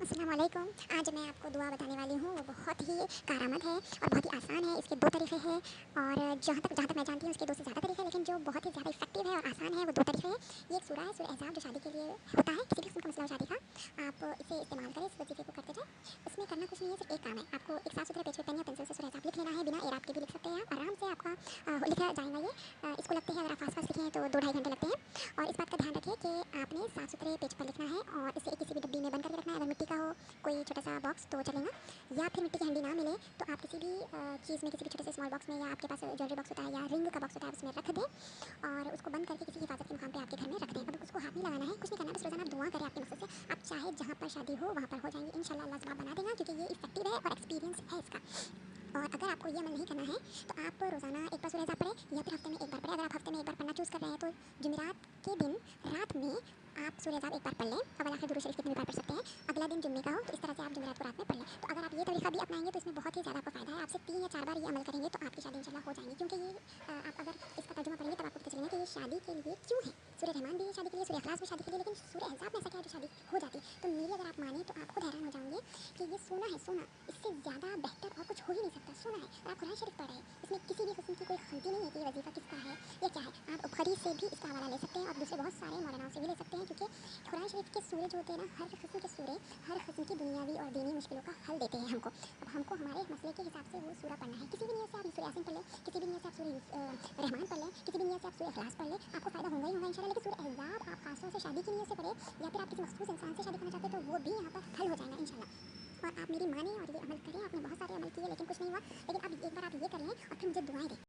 अस्सलाम वालेकुम। आज मैं आपको दुआ बताने वाली हूँ, वो बहुत ही कारआमद है और बहुत ही आसान है। इसके 2 तरीक़े हैं और जहाँ तक मैं जानती हूँ इसके 2 से ज़्यादा तरीक़े हैं, लेकिन जो बहुत ही ज़्यादा इफ़ेक्टिव है और आसान है वो 2 तरीक़े हैं। ये एक सूरा है, सूरह अहज़ाब, जो शादी के लिए होता है, किसी भी किस्म का मसला हो शादी का, आप इसे इस्तेमाल करें, इस वज़ीफ़े को करते जाएँ। इसमें करना कुछ नहीं है, सिर्फ़ एक काम है, आपको एक साफ-सुथरे पेज पे पेन या पेंसिल से सूरह अहज़ाब लिख लेना है, बिना एराब के भी लिख सकते हैं आप, आराम से आपका लिखा जाएगा ये। इसको लगते हैं, अगर आप फ़ास्ट-फ़ास्ट लिखें तो 2 ढाई घंटे लगते हैं। और इस बात का ध्यान रखें कि आपने साफ-सुथरे पेज पर लिखना है और इसे किसी भी डब्बी में बंद करके रखना है। अगर मिट्टी का हो कोई छोटा-सा बॉक्स तो चलेगा, या फिर मिट्टी की हंडी ना मिले तो आप किसी भी चीज़ में, किसी भी छोटे से स्मॉल बॉक्स में, या आपके पास ज्वेलरी बॉक्स होता है या रिंग का बॉक्स होता है, उसमें रख दें और उसको बंद करके किसी हिफाज़त के मुकाम पे आपके घर में रख दें। अब उसको हाथ नहीं लगाना है, कुछ नहीं करना है, बस रोज़ाना दुआ करें आपके मकसद से। आप चाहे जहाँ पर शादी हो वहाँ पर हो जाएँगी इंशाल्लाह, अल्लाह सबब बना देगा, क्योंकि ये इफ़ेक्टिव है और एक्सपीरियंस है इसका। और अगर आपको ये अमल नहीं करना है तो आप रोज़ाना एक बार सूरह अहज़ाब पढ़ें या फिर हफ्ते में एक बार पढ़ें। अगर आप हफ्ते में एक बार पढ़ना चूज़ कर रहे हैं तो जुमेरात के दिन रात में आप सूरह अहज़ाब एक बार पढ़ लें, अव्वल आखिर दुरूद शरीफ कितनी बार पढ़ सकते हैं। अगला दिन जुम्मे का हो तो इस तरह से आप जुमेरात को रात में पढ़ लें। तो अगर आप ये तरीका भी अपनाएंगे तो इसमें बहुत ही ज़्यादा आपको फ़ायदा है। आपसे 3 या 4 बार ये अमल करेंगे तो आपकी शादी इंशाल्लाह हो जाएगी, क्योंकि ये आप अगर इसका तर्जुमा पढ़ेंगे तब आपको पता चलेगा कि ये शादी के लिए क्यों है। सूरह रहमान भी है शादी के लिए, सूरह इखलास भी शादी के लिए, लेकिन सूरह अहज़ाब में ऐसा क्या है जो शादी हो जाती है। तो मेरी अगर आप माने तो आप खुद हैरान हो जाओगे कि ये सोना है, सोना, इससे ज़्यादा बेहतर और कुछ हो ही नहीं सकता। सोना है और आप कुरान शरीफ पढ़ रहे हैं, इसमें किसी भी किस्म की कोई खंती नहीं है कि ये वजीफ़ा किसका है या क्या है। आप बुखारी से भी इसका हवाला ले सकते हैं और दूसरे बहुत सारे मौलानाओं से भी ले सकते हैं, क्योंकि कुरान शरीफ के सूरे जो होते हैं ना, हर किस्म के सूरे हर किस्म की दुनियावी और दीनी मुश्किलों का हल देते हैं हमको। अब हमको हमारे मसले के हिसाब से वो सूरा पढ़ना है। किसी भी नियत से आप सूरह यासीन पढ़ लें, किसी भी नियत से आप सूरह रहमान पढ़ लें, किसी भी नियत से आप सूरह इखलास पढ़ लें, आपको फ़ायदा होगा ही होगा इंशाल्लाह। लेकिन सूरह अहज़ाब आप खास तौर से शादी की नियत से पढ़ें या फिर आप किसी मखसूस इंसान से शादी करना चाहते हैं तो वो भी यहाँ पर हल हो जाएगा इंशाल्लाह। और आप मेरी माने और ये अमल करें। आपने बहुत सारे अमल किए लेकिन कुछ नहीं हुआ, लेकिन अब एक बार आप ये कर लें और फिर मुझे दुआएं दें।